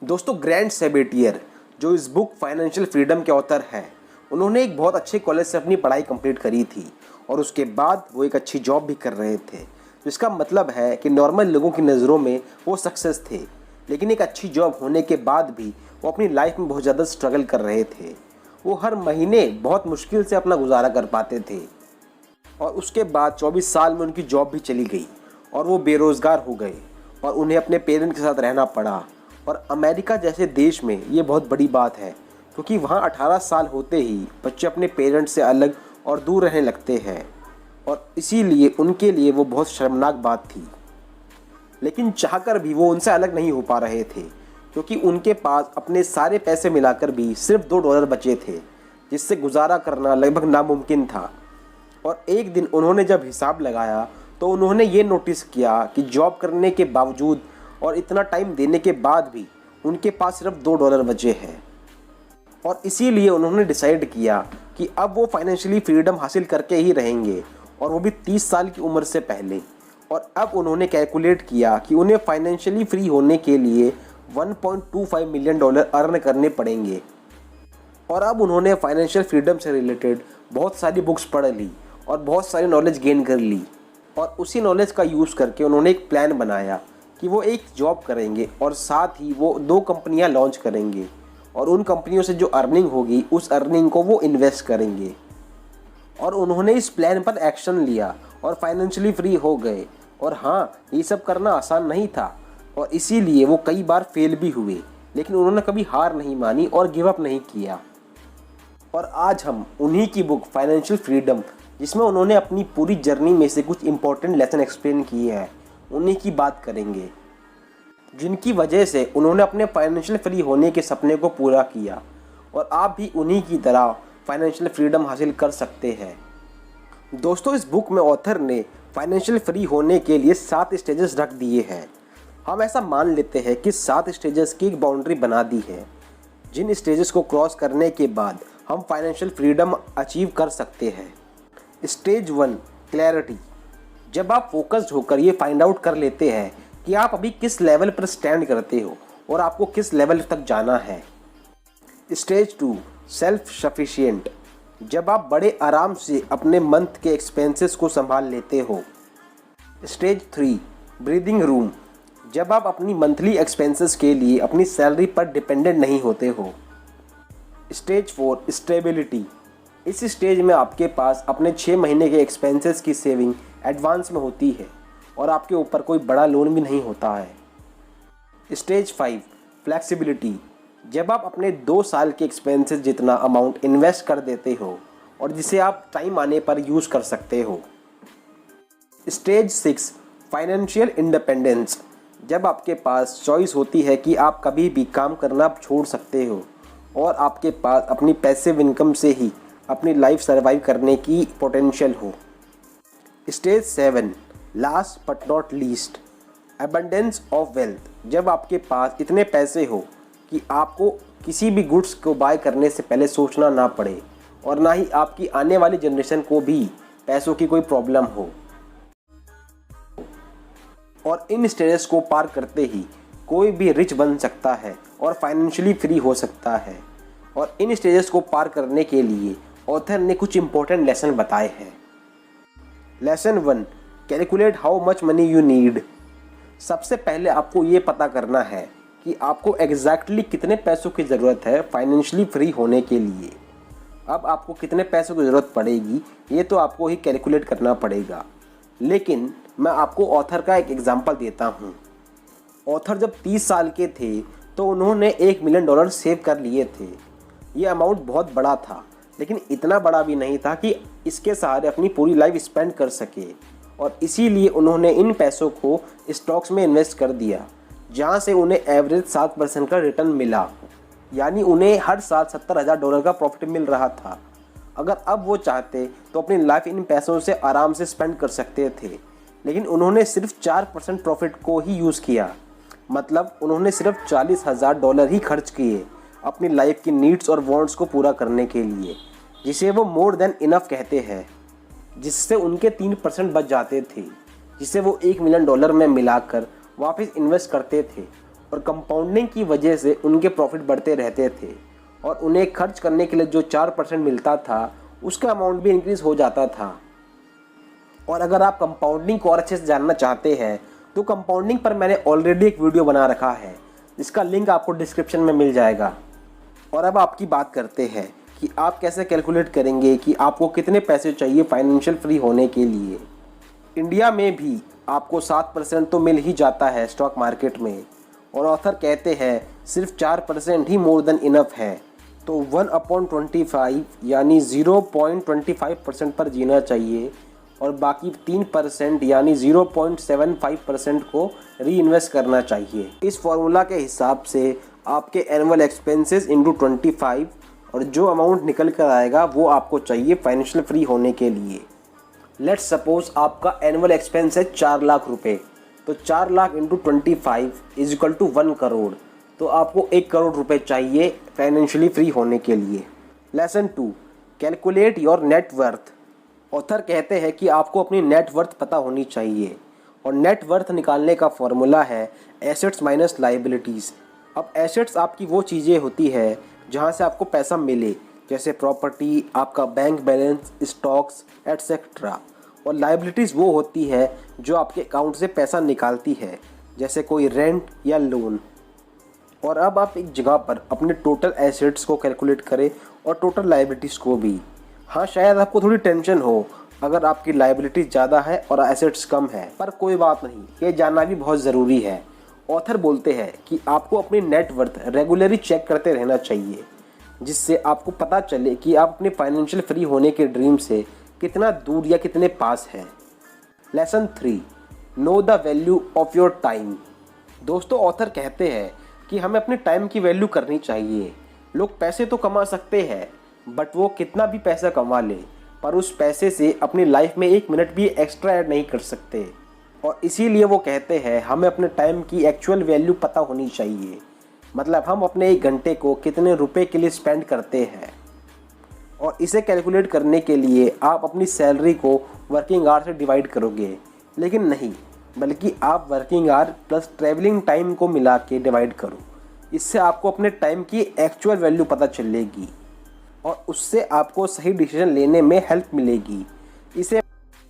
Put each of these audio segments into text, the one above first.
दोस्तों, ग्रैंड सेबेटियर जो इस बुक फाइनेंशियल फ्रीडम के ऑथर हैं, उन्होंने एक बहुत अच्छे कॉलेज से अपनी पढ़ाई कंप्लीट करी थी और उसके बाद वो एक अच्छी जॉब भी कर रहे थे। तो इसका मतलब है कि नॉर्मल लोगों की नज़रों में वो सक्सेस थे, लेकिन एक अच्छी जॉब होने के बाद भी वो अपनी लाइफ में बहुत ज़्यादा स्ट्रगल कर रहे थे। वो हर महीने बहुत मुश्किल से अपना गुजारा कर पाते थे और उसके बाद 24 साल में उनकी जॉब भी चली गई और वो बेरोज़गार हो गए और उन्हें अपने पेरेंट्स के साथ रहना पड़ा। और अमेरिका जैसे देश में ये बहुत बड़ी बात है, क्योंकि वहाँ 18 साल होते ही बच्चे अपने पेरेंट्स से अलग और दूर रहने लगते हैं और इसीलिए उनके लिए वो बहुत शर्मनाक बात थी। लेकिन चाहकर भी वो उनसे अलग नहीं हो पा रहे थे, क्योंकि उनके पास अपने सारे पैसे मिलाकर भी सिर्फ $2 बचे थे, जिससे गुजारा करना लगभग नामुमकिन था। और एक दिन उन्होंने जब हिसाब लगाया तो उन्होंने ये नोटिस किया कि जॉब करने के बावजूद और इतना टाइम देने के बाद भी उनके पास सिर्फ $2 बचे हैं। और इसीलिए उन्होंने डिसाइड किया कि अब वो फाइनेंशियली फ्रीडम हासिल करके ही रहेंगे, और वो भी 30 साल की उम्र से पहले। और अब उन्होंने कैलकुलेट किया कि उन्हें फाइनेंशियली फ्री होने के लिए $1.25 मिलियन अर्न करने पड़ेंगे। और अब उन्होंने फाइनेंशियल फ्रीडम से रिलेटेड बहुत सारी बुक्स पढ़ ली और बहुत सारी नॉलेज गेन कर ली, और उसी नॉलेज का यूज़ करके उन्होंने एक प्लान बनाया कि वो एक जॉब करेंगे और साथ ही वो 2 कंपनियां लॉन्च करेंगे, और उन कंपनियों से जो अर्निंग होगी उस अर्निंग को वो इन्वेस्ट करेंगे। और उन्होंने इस प्लान पर एक्शन लिया और फाइनेंशियली फ्री हो गए। और हाँ, ये सब करना आसान नहीं था और इसीलिए वो कई बार फेल भी हुए, लेकिन उन्होंने कभी हार नहीं मानी और गिव अप नहीं किया। और आज हम उन्हीं की बुक फाइनेंशियल फ्रीडम, जिसमें उन्होंने अपनी पूरी जर्नी में से कुछ इंपॉर्टेंट लेसन एक्सप्लेन किए हैं, उन्हीं की बात करेंगे, जिनकी वजह से उन्होंने अपने फाइनेंशियल फ्री होने के सपने को पूरा किया। और आप भी उन्हीं की तरह फाइनेंशियल फ्रीडम हासिल कर सकते हैं। दोस्तों, इस बुक में ऑथर ने फाइनेंशियल फ्री होने के लिए 7 स्टेजेस रख दिए हैं। हम ऐसा मान लेते हैं कि 7 स्टेजेस की एक बाउंड्री बना दी है, जिन स्टेजेस को क्रॉस करने के बाद हम फाइनेंशियल फ्रीडम अचीव कर सकते हैं। Stage 1, clarity. जब आप फोकस्ड होकर ये फाइंड आउट कर लेते हैं कि आप अभी किस लेवल पर स्टैंड करते हो और आपको किस लेवल तक जाना है। Stage 2, self sufficient. जब आप बड़े आराम से अपने मंथ के एक्सपेंसेस को संभाल लेते हो। Stage 3, breathing room. जब आप अपनी मंथली एक्सपेंसेस के लिए अपनी सैलरी पर डिपेंडेंट नहीं होते हो। Stage 4, stability. इस स्टेज में आपके पास अपने 6 महीने के एक्सपेंसेस की सेविंग एडवांस में होती है और आपके ऊपर कोई बड़ा लोन भी नहीं होता है। Stage 5, flexibility. जब आप अपने 2 साल के एक्सपेंसेस जितना अमाउंट इन्वेस्ट कर देते हो और जिसे आप टाइम आने पर यूज़ कर सकते हो। Stage 6, financial independence. जब आपके पास चॉइस होती है कि आप कभी भी काम करना छोड़ सकते हो और आपके पास अपनी पैसिव इनकम से ही अपनी लाइफ सर्वाइव करने की पोटेंशियल हो। Stage 7, last but not least, abundance of wealth. जब आपके पास इतने पैसे हो कि आपको किसी भी गुड्स को बाय करने से पहले सोचना ना पड़े और ना ही आपकी आने वाली जनरेशन को भी पैसों की कोई प्रॉब्लम हो। और इन स्टेजेस को पार करते ही कोई भी रिच बन सकता है और फाइनेंशियली फ्री हो सकता है। और इन स्टेजेस को पार करने के लिए ऑथर ने कुछ इंपॉर्टेंट लेसन बताए हैं। Lesson 1, calculate how much money you need. सबसे पहले आपको ये पता करना है कि आपको एग्जैक्टली कितने पैसों की ज़रूरत है फाइनेंशियली फ्री होने के लिए। अब आपको कितने पैसों की ज़रूरत पड़ेगी ये तो आपको ही कैलकुलेट करना पड़ेगा, लेकिन मैं आपको ऑथर का एक एग्जांपल देता हूँ। ऑथर जब 30 साल के थे तो उन्होंने $1 मिलियन सेव कर लिए थे। ये अमाउंट बहुत बड़ा था, लेकिन इतना बड़ा भी नहीं था कि इसके सहारे अपनी पूरी लाइफ स्पेंड कर सके, और इसीलिए उन्होंने इन पैसों को स्टॉक्स में इन्वेस्ट कर दिया, जहाँ से उन्हें एवरेज 7% का रिटर्न मिला। यानी उन्हें हर साल $70,000 का प्रॉफिट मिल रहा था। अगर अब वो चाहते तो अपनी लाइफ इन पैसों से आराम से स्पेंड कर सकते थे, लेकिन उन्होंने सिर्फ 4% प्रॉफिट को ही यूज़ किया। मतलब उन्होंने सिर्फ $40,000 ही खर्च किए अपनी लाइफ की नीड्स और वांट्स को पूरा करने के लिए, जिसे वो मोर देन इनफ कहते हैं, जिससे उनके 3% बच जाते थे, जिसे वो $1 मिलियन में मिलाकर वापस इन्वेस्ट करते थे और कंपाउंडिंग की वजह से उनके प्रॉफिट बढ़ते रहते थे और उन्हें खर्च करने के लिए जो 4% मिलता था उसका अमाउंट भी इंक्रीज़ हो जाता था। और अगर आप कंपाउंडिंग को और अच्छे से जानना चाहते हैं तो कंपाउंडिंग पर मैंने ऑलरेडी एक वीडियो बना रखा है जिसका लिंक आपको डिस्क्रिप्शन में मिल जाएगा। और अब आपकी बात करते हैं कि आप कैसे कैलकुलेट करेंगे कि आपको कितने पैसे चाहिए फाइनेंशियल फ्री होने के लिए। इंडिया में भी आपको 7% तो मिल ही जाता है स्टॉक मार्केट में, और ऑथर कहते हैं सिर्फ 4% ही मोर देन इनफ है। तो 1/25 यानी 0.25% पर जीना चाहिए और बाकी 3% यानी 0.75% को री इन्वेस्ट करना चाहिए। इस फॉर्मूला के हिसाब से आपके एनुअल एक्सपेंसेस इंटू 25 और जो अमाउंट निकल कर आएगा वो आपको चाहिए फाइनेंशियल फ्री होने के लिए। लेट्स सपोज आपका एनुअल एक्सपेंस है 4 लाख रुपए, तो 4 lakh into 25 is equal to 1 crore, तो आपको 1 करोड़ रुपए चाहिए फाइनेंशियली फ्री होने के लिए। Lesson 2, calculate your net worth. Author कहते हैं कि आपको अपनी नेट वर्थ पता होनी चाहिए और नेट वर्थ निकालने का फॉर्मूला है एसेट्स माइनस लाइबिलिटीज़। अब एसेट्स आपकी वो चीज़ें होती है जहाँ से आपको पैसा मिले, जैसे प्रॉपर्टी, आपका बैंक बैलेंस, स्टॉक्स एटसेट्रा, और लाइबिलिटीज़ वो होती है जो आपके अकाउंट से पैसा निकालती है, जैसे कोई रेंट या लोन। और अब आप एक जगह पर अपने टोटल एसेट्स को कैलकुलेट करें और टोटल लाइबिलिटीज़ को भी। हाँ, शायद आपको थोड़ी टेंशन हो अगर आपकी लाइबिलिटीज़ ज़्यादा है और एसेट्स कम है, पर कोई बात नहीं, ये जानना भी बहुत ज़रूरी है। ऑथर बोलते हैं कि आपको अपनी नेट वर्थ रेगुलरली चेक करते रहना चाहिए, जिससे आपको पता चले कि आप अपने फाइनेंशियल फ्री होने के ड्रीम से कितना दूर या कितने पास हैं। Lesson 3, know the value of your time. दोस्तों, ऑथर कहते हैं कि हमें अपने टाइम की वैल्यू करनी चाहिए। लोग पैसे तो कमा सकते हैं, बट वो कितना भी पैसा कमा ले पर उस पैसे से अपनी लाइफ में 1 मिनट भी एक्स्ट्रा ऐड नहीं कर सकते। और इसीलिए वो कहते हैं हमें अपने टाइम की एक्चुअल वैल्यू पता होनी चाहिए, मतलब हम अपने 1 घंटे को कितने रुपए के लिए स्पेंड करते हैं। और इसे कैलकुलेट करने के लिए आप अपनी सैलरी को वर्किंग आवर से डिवाइड करोगे, लेकिन नहीं, बल्कि आप working hour plus travelling time को मिला के डिवाइड करो। इससे आपको अपने टाइम की एक्चुअल वैल्यू पता चलेगी और उससे आपको सही डिसीजन लेने में हेल्प मिलेगी। इसे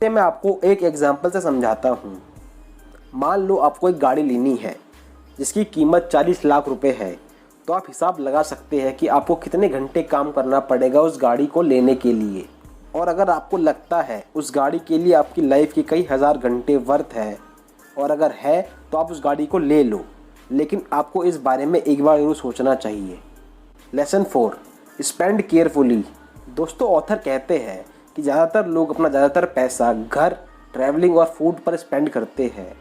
मैं आपको एक एग्जांपल से समझाता हूँ। मान लो आपको एक गाड़ी लेनी है जिसकी कीमत 40 लाख रुपए है, तो आप हिसाब लगा सकते हैं कि आपको कितने घंटे काम करना पड़ेगा उस गाड़ी को लेने के लिए। और अगर आपको लगता है उस गाड़ी के लिए आपकी लाइफ के कई हज़ार घंटे वर्थ है, और अगर है तो आप उस गाड़ी को ले लो, लेकिन आपको इस बारे में एक बार जरूर सोचना चाहिए। Lesson 4, spend carefully. दोस्तों, ऑथर कहते हैं कि ज़्यादातर लोग अपना ज़्यादातर पैसा घर, ट्रैवलिंग और फूड पर स्पेंड करते हैं,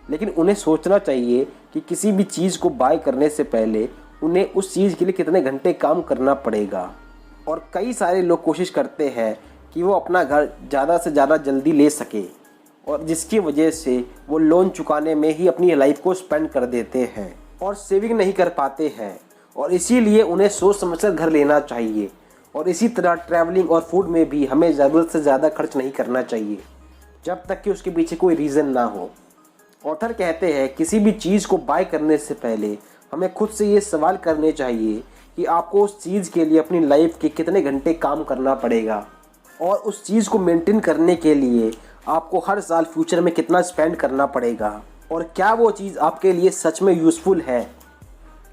लेकिन उन्हें सोचना चाहिए कि किसी भी चीज़ को बाय करने से पहले उन्हें उस चीज़ के लिए कितने घंटे काम करना पड़ेगा। और कई सारे लोग कोशिश करते हैं कि वो अपना घर ज़्यादा से ज़्यादा जल्दी ले सके, और जिसकी वजह से वो लोन चुकाने में ही अपनी लाइफ को स्पेंड कर देते हैं और सेविंग नहीं कर पाते हैं। और इसीलिए उन्हें सोच समझकर घर लेना चाहिए। और इसी तरह ट्रैवलिंग और फूड में भी हमें ज़रूरत से ज़्यादा खर्च नहीं करना चाहिए जब तक कि उसके पीछे कोई रीज़न ना हो। ऑथर कहते हैं किसी भी चीज़ को बाय करने से पहले हमें खुद से ये सवाल करने चाहिए कि आपको उस चीज़ के लिए अपनी लाइफ के कितने घंटे काम करना पड़ेगा, और उस चीज़ को मेंटेन करने के लिए आपको हर साल फ्यूचर में कितना स्पेंड करना पड़ेगा, और क्या वो चीज़ आपके लिए सच में यूज़फुल है,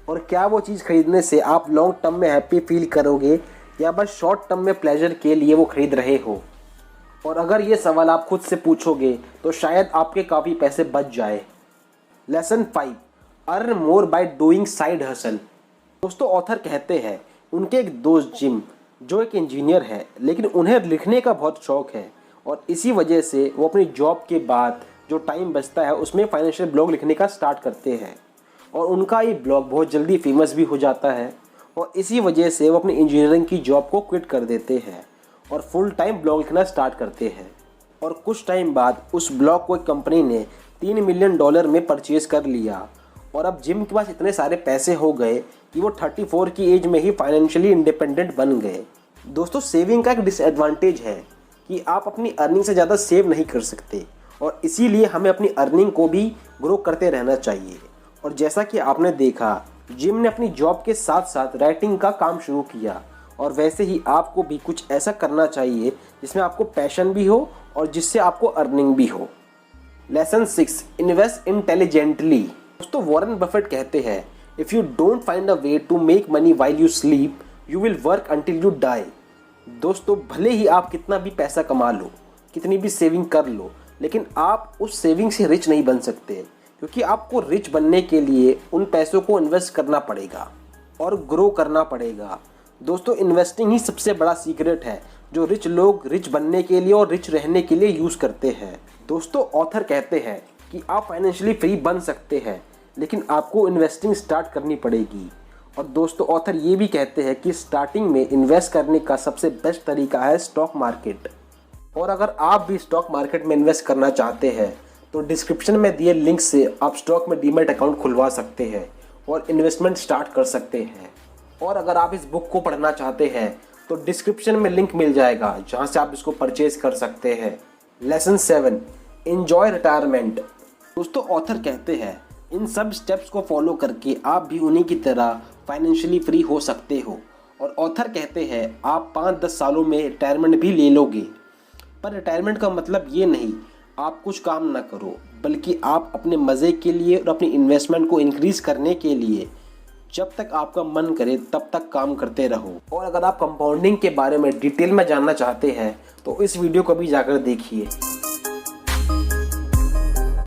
और क्या वो चीज़ खरीदने से आप लॉन्ग टर्म में हैप्पी फील करोगे या बस शॉर्ट टर्म में प्लेजर के लिए वो खरीद रहे हो। और अगर ये सवाल आप खुद से पूछोगे तो शायद आपके काफ़ी पैसे बच जाए। Lesson 5, earn more by doing side hustle. दोस्तों, ऑथर कहते हैं उनके एक दोस्त जिम, जो एक इंजीनियर है, लेकिन उन्हें लिखने का बहुत शौक है, और इसी वजह से वो अपनी जॉब के बाद जो टाइम बचता है उसमें फाइनेंशियल ब्लॉग लिखने का स्टार्ट करते हैं। और उनका ये ब्लॉग बहुत जल्दी फेमस भी हो जाता है, और इसी वजह से वो अपनी इंजीनियरिंग की जॉब को क्विट कर देते हैं और फुल टाइम ब्लॉग लिखना स्टार्ट करते हैं। और कुछ टाइम बाद उस ब्लॉग को एक कंपनी ने $3 मिलियन में परचेज कर लिया, और अब जिम के पास इतने सारे पैसे हो गए कि वो 34 की एज में ही फाइनेंशियली इंडिपेंडेंट बन गए। दोस्तों, सेविंग का एक डिसएडवांटेज है कि आप अपनी अर्निंग से ज़्यादा सेव नहीं कर सकते, और इसीलिए हमें अपनी अर्निंग को भी ग्रो करते रहना चाहिए। और जैसा कि आपने देखा, जिम ने अपनी जॉब के साथ साथ राइटिंग का काम शुरू किया, और वैसे ही आपको भी कुछ ऐसा करना चाहिए जिसमें आपको पैशन भी हो और जिससे आपको अर्निंग भी हो। Lesson 6, invest intelligently. दोस्तों, वॉरेन बफेट कहते हैं, if you don't find a way to make money while you sleep, you will work until you die. दोस्तों, भले ही आप कितना भी पैसा कमा लो, कितनी भी सेविंग कर लो, लेकिन आप उस सेविंग से रिच नहीं बन सकते, क्योंकि आपको रिच बनने के लिए उन पैसों को इन्वेस्ट करना पड़ेगा और ग्रो करना पड़ेगा। दोस्तों, इन्वेस्टिंग ही सबसे बड़ा सीक्रेट है जो रिच लोग रिच बनने के लिए और रिच रहने के लिए यूज़ करते हैं। दोस्तों, ऑथर कहते हैं कि आप फाइनेंशियली फ्री बन सकते हैं, लेकिन आपको इन्वेस्टिंग स्टार्ट करनी पड़ेगी। और दोस्तों, ऑथर ये भी कहते हैं कि स्टार्टिंग में इन्वेस्ट करने का सबसे बेस्ट तरीका है स्टॉक मार्केट। और अगर आप भी स्टॉक मार्केट में इन्वेस्ट करना चाहते हैं तो डिस्क्रिप्शन में दिए लिंक से आप स्टॉक में डीमैट अकाउंट खुलवा सकते हैं और इन्वेस्टमेंट स्टार्ट कर सकते हैं। और अगर आप इस बुक को पढ़ना चाहते हैं तो डिस्क्रिप्शन में लिंक मिल जाएगा जहां से आप इसको परचेज कर सकते हैं। Lesson 7, enjoy retirement. दोस्तों, ऑथर कहते हैं, इन सब स्टेप्स को फॉलो करके आप भी उन्हीं की तरह फाइनेंशियली फ्री हो सकते हो। और ऑथर कहते हैं, आप 5-10 सालों में रिटायरमेंट भी ले लोगे। पर रिटायरमेंट का मतलब ये नहीं आप कुछ काम ना करो, बल्कि आप अपने मज़े के लिए और अपनी इन्वेस्टमेंट को इंक्रीज़ करने के लिए जब तक आपका मन करे तब तक काम करते रहो। और अगर आप कंपाउंडिंग के बारे में डिटेल में जानना चाहते हैं तो इस वीडियो को भी जाकर देखिए।